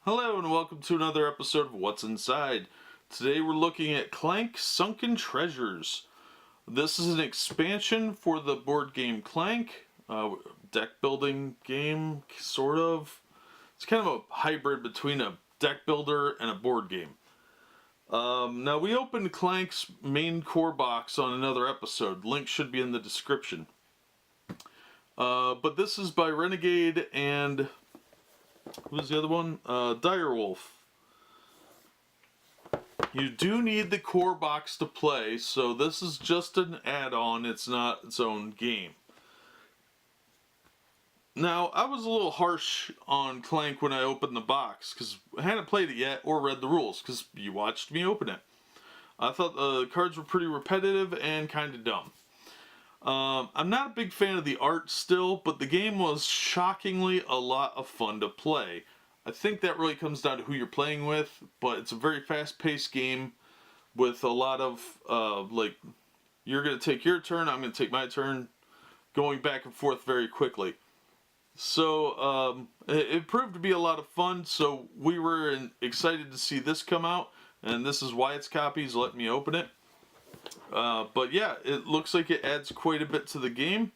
Hello and welcome to another episode of What's Inside. Today we're looking at Clank, Sunken Treasures. This is an expansion for the board game Clank, deck building game, sort of. It's kind of a hybrid between a deck builder and a board game. Now we opened Clank's main core box on another episode. Link should be in the description. But this is by Renegade and who's the other one? Direwolf. You do need the core box to play, so this is just an add-on, it's not its own game. Now, I was a little harsh on Clank when I opened the box, because I hadn't played it yet or read the rules, because you watched me open it. I thought the cards were pretty repetitive and kind of dumb. I'm not a big fan of the art still, but the game was shockingly a lot of fun to play. I think that really comes down to who you're playing with, but it's a very fast-paced game with a lot of, you're going to take your turn, I'm going to take my turn, going back and forth very quickly. So, it proved to be a lot of fun, so we were excited to see this come out, and this is why it's copies. Let me open it. But yeah, it looks like it adds quite a bit to the game.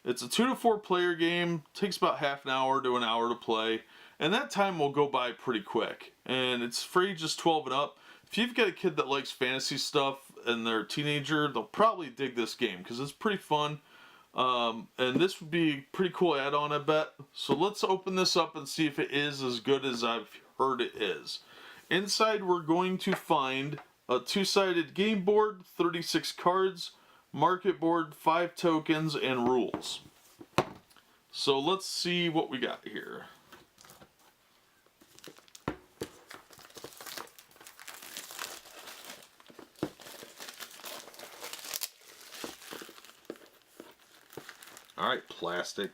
It's a 2 to 4 player game, takes about half an hour to an hour to play, and that time will go by pretty quick. And it's free, just 12 and up. If you've got a kid that likes fantasy stuff and they're a teenager, they'll probably dig this game because it's pretty fun. And this would be a pretty cool add-on, I bet. So let's open this up and see if it is as good as I've heard it is. Inside we're going to find a 2-sided game board, 36 cards, market board, 5 tokens, and rules. So let's see what we got here. Alright, plastic.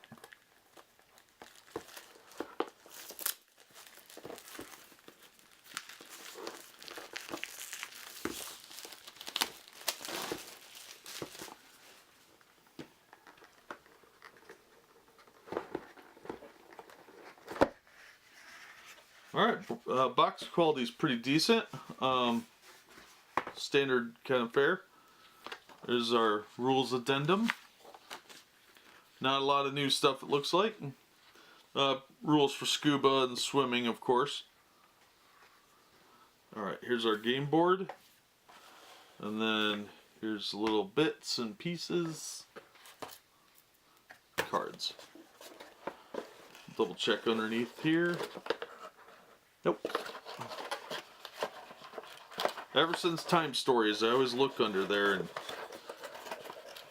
Alright, box quality is pretty decent. Standard kind of fare. There's our rules addendum. Not a lot of new stuff, it looks like. Rules for scuba and swimming, of course. Alright, here's our game board. And then here's little bits and pieces. Cards. Double check underneath here. Nope. Ever since Time Stories, I always look under there, and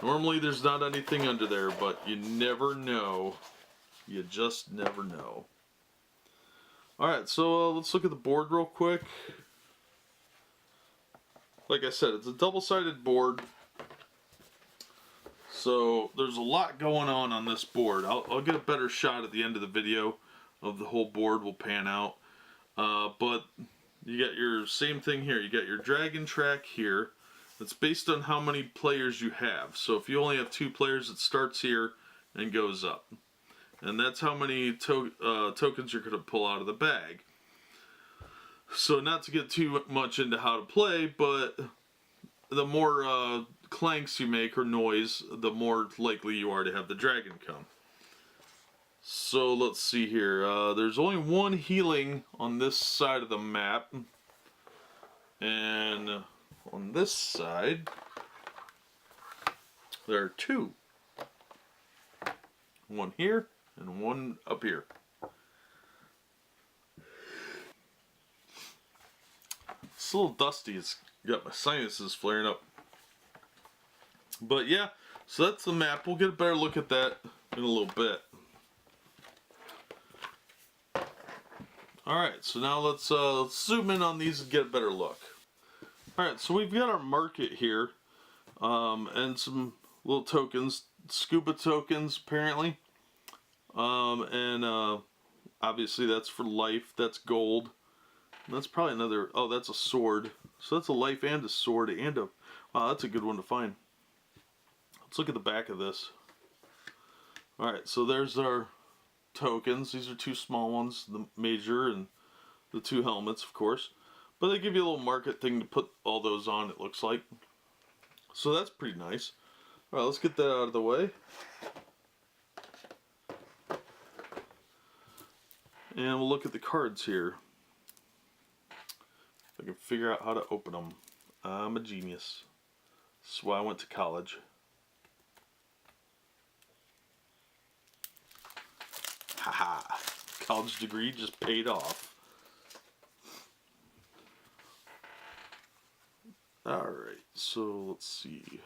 normally there's not anything under there, but you never know. You just never know. Alright, so let's look at the board real quick. Like I said, it's a double-sided board. So there's a lot going on this board. I'll get a better shot at the end of the video of the whole board. Will pan out. But you got your same thing here. You got your dragon track here. It's based on how many players you have. So if you only have 2 players, it starts here and goes up. And that's how many tokens you're going to pull out of the bag. So not to get too much into how to play, but the more clanks you make or noise, the more likely you are to have the dragon come. So let's see here. There's only 1 healing on this side of the map. And on this side, there are 2. 1 here and 1 up here. It's a little dusty. It's got my sinuses flaring up. But yeah, so that's the map. We'll get a better look at that in a little bit. Alright, so now let's zoom in on these and get a better look. Alright, so we've got our market here, and some little tokens, SCUBA tokens apparently, and obviously that's for life, that's gold, and that's probably another, oh that's a sword, so that's a life and a sword and a, wow that's a good one to find. Let's look at the back of this. Alright, so there's our tokens. These are 2 small ones, the major and the 2 helmets, of course. But they give you a little market thing to put all those on, it looks like. So that's pretty nice. Alright, let's get that out of the way. And we'll look at the cards here. If I can figure out how to open them. I'm a genius. That's why I went to college. Haha. College degree just paid off. Alright, so let's see.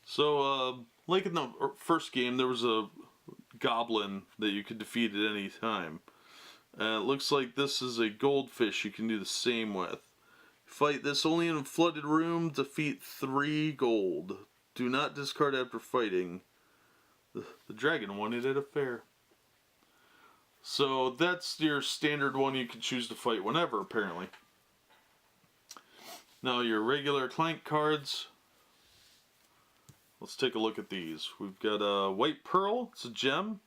So, like in the first game, there was a goblin that you could defeat at any time. It looks like this is a goldfish you can do the same with. Fight this only in a flooded room, defeat 3 gold. Do not discard after fighting. The dragon won it at a fair. So that's your standard one you can choose to fight whenever, apparently. Now your regular Clank cards. Let's take a look at these. We've got a White Pearl. It's a gem.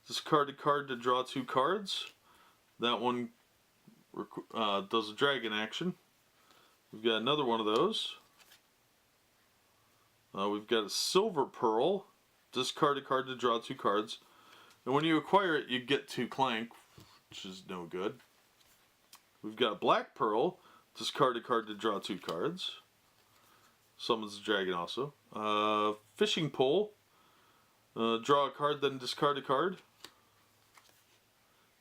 Discard a card to draw 2 cards. That one does a dragon action. We've got another one of those. We've got a Silver Pearl. Discard a card to draw 2 cards. And when you acquire it, you get 2 Clank, which is no good. We've got Black Pearl. Discard a card to draw 2 cards. Summons a dragon also. Fishing Pole. Draw a card, then discard a card.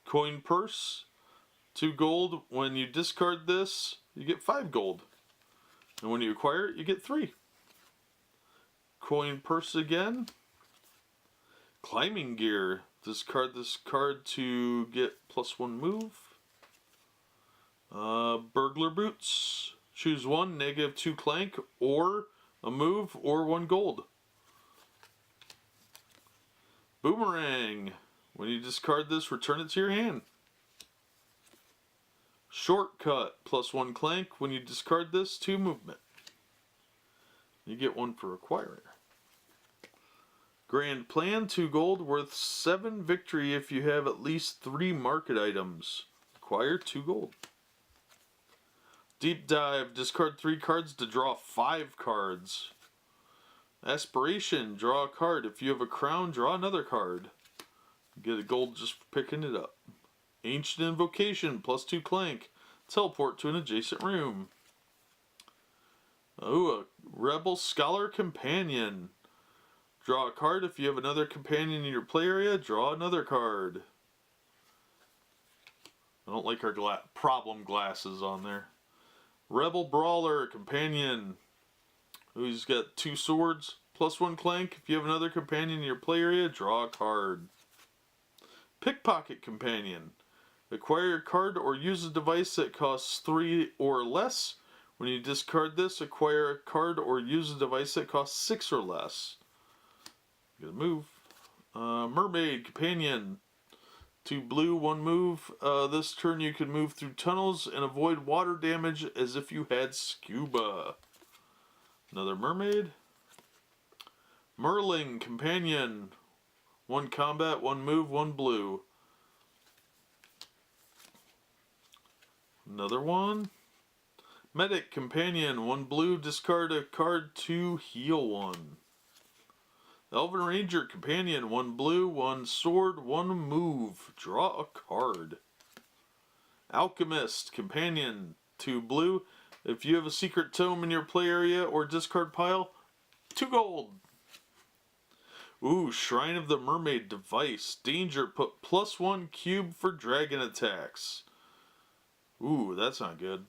Coin Purse. 2 gold. When you discard this, you get 5 gold. And when you acquire it, you get 3. Coin Purse again. Climbing Gear. Discard this card to get +1 move. Burglar Boots. Choose one, -2 Clank, or a move, or 1 gold. Boomerang. When you discard this, return it to your hand. Shortcut. +1 Clank. When you discard this, 2 movement. You get 1 for acquiring. Grand Plan, 2 gold, worth 7 victory if you have at least 3 market items. Acquire 2 gold. Deep Dive, discard 3 cards to draw 5 cards. Aspiration, draw a card. If you have a crown, draw another card. Get a gold just for picking it up. Ancient Invocation, +2 Clank. Teleport to an adjacent room. Oh, a Rebel Scholar Companion. Draw a card. If you have another companion in your play area, draw another card. I don't like our problem glasses on there. Rebel Brawler Companion. Who's got 2 swords, +1 Clank. If you have another companion in your play area, draw a card. Pickpocket Companion. Acquire a card or use a device that costs 3 or less. When you discard this, acquire a card or use a device that costs 6 or less. Get a move. Mermaid Companion. 2 blue, 1 move. This turn you can move through tunnels and avoid water damage as if you had SCUBA. Another mermaid. Merling Companion. 1 combat, 1 move, 1 blue. Another one. Medic Companion. 1 blue, discard a card to heal 1. Elven Ranger Companion. 1 blue, 1 sword, 1 move. Draw a card. Alchemist Companion. 2 blue. If you have a secret tome in your play area or discard pile, 2 gold. Ooh, Shrine of the Mermaid device. Danger, put +1 cube for dragon attacks. Ooh, that's not good.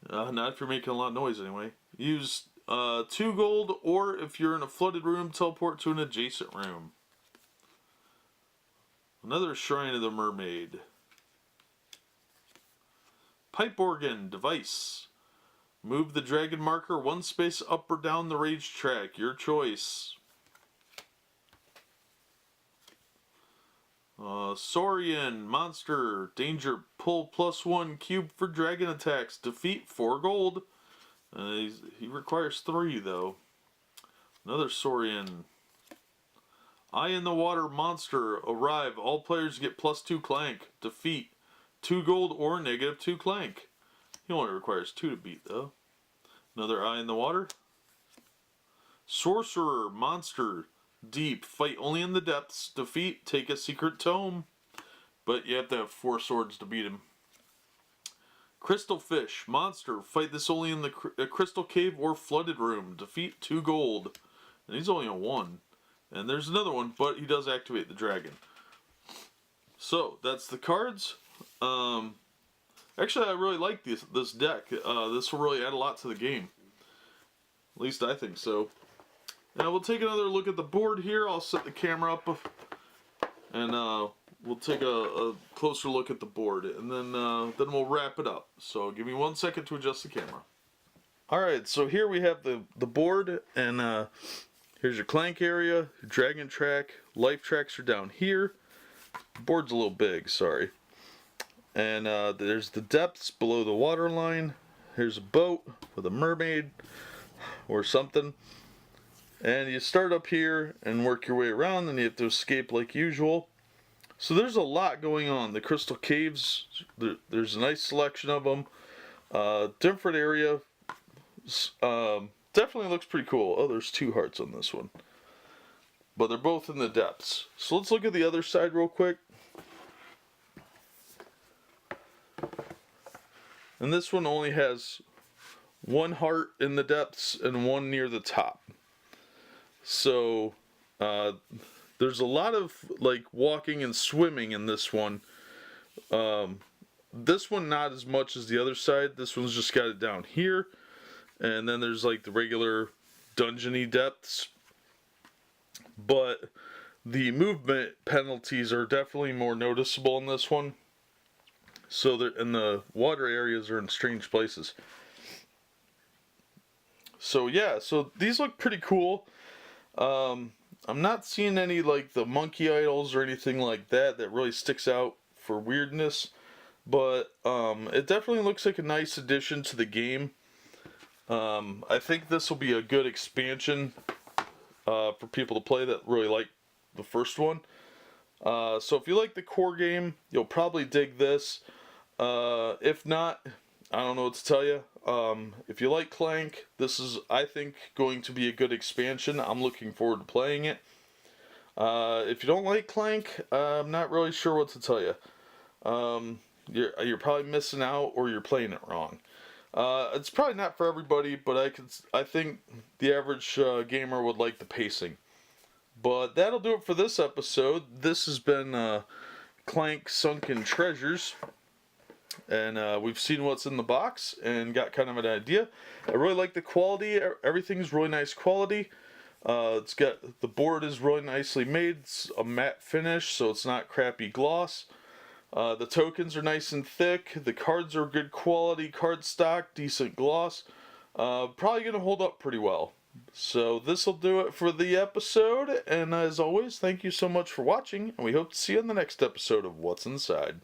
Not if you're making a lot of noise anyway. Use 2 gold, or if you're in a flooded room, teleport to an adjacent room. Another Shrine of the Mermaid. Pipe Organ device. Move the dragon marker 1 space up or down the rage track. Your choice. Saurian monster. Danger. Pull +1 cube for dragon attacks. Defeat 4 gold. He requires 3 though. Another Saurian. Eye in the Water monster. Arrive. All players get +2 Clank. Defeat. 2 gold or -2 Clank. He only requires 2 to beat though. Another Eye in the Water. Sorcerer, monster, deep, fight only in the depths, defeat, take a secret tome. But you have to have 4 swords to beat him. Crystal Fish, monster, fight this only in the crystal cave or flooded room, defeat 2 gold. And he's only a 1. And there's another one, but he does activate the dragon. So, that's the cards. Actually, I really like this deck. This will really add a lot to the game. At least I think so. Now we'll take another look at the board here. I'll set the camera up and we'll take a closer look at the board, and then we'll wrap it up. So give me 1 second to adjust the camera. Alright, so here we have the board, and here's your Clank area, your Dragon Track, Life Tracks are down here. The board's a little big, sorry. And there's the depths below the water line. Here's a boat with a mermaid or something. And you start up here and work your way around, and you have to escape like usual. So there's a lot going on. The crystal caves, there's a nice selection of them. Different area. Definitely looks pretty cool. Oh, there's 2 hearts on this one. But they're both in the depths. So let's look at the other side real quick. And this one only has 1 heart in the depths and 1 near the top. So there's a lot of like walking and swimming in this one. This one not as much as the other side. This one's just got it down here. And then there's like the regular dungeony depths. But the movement penalties are definitely more noticeable in this one. So and the water areas are in strange places. So yeah, so these look pretty cool. I'm not seeing any like the monkey idols or anything like that really sticks out for weirdness. But it definitely looks like a nice addition to the game. I think this will be a good expansion for people to play that really like the first one. So if you like the core game, you'll probably dig this. If not, I don't know what to tell you. If you like Clank, this is, I think, going to be a good expansion. I'm looking forward to playing it. If you don't like Clank, I'm not really sure what to tell you. You're probably missing out, or you're playing it wrong. It's probably not for everybody, but I think the average gamer would like the pacing. But that'll do it for this episode. This has been Clank Sunken Treasures. And we've seen what's in the box and got kind of an idea. I really like the quality. Everything's really nice quality. The board is really nicely made. It's a matte finish, so it's not crappy gloss. The tokens are nice and thick. The cards are good quality card stock, decent gloss. Probably going to hold up pretty well. So this will do it for the episode. And as always, thank you so much for watching. And we hope to see you in the next episode of What's Inside.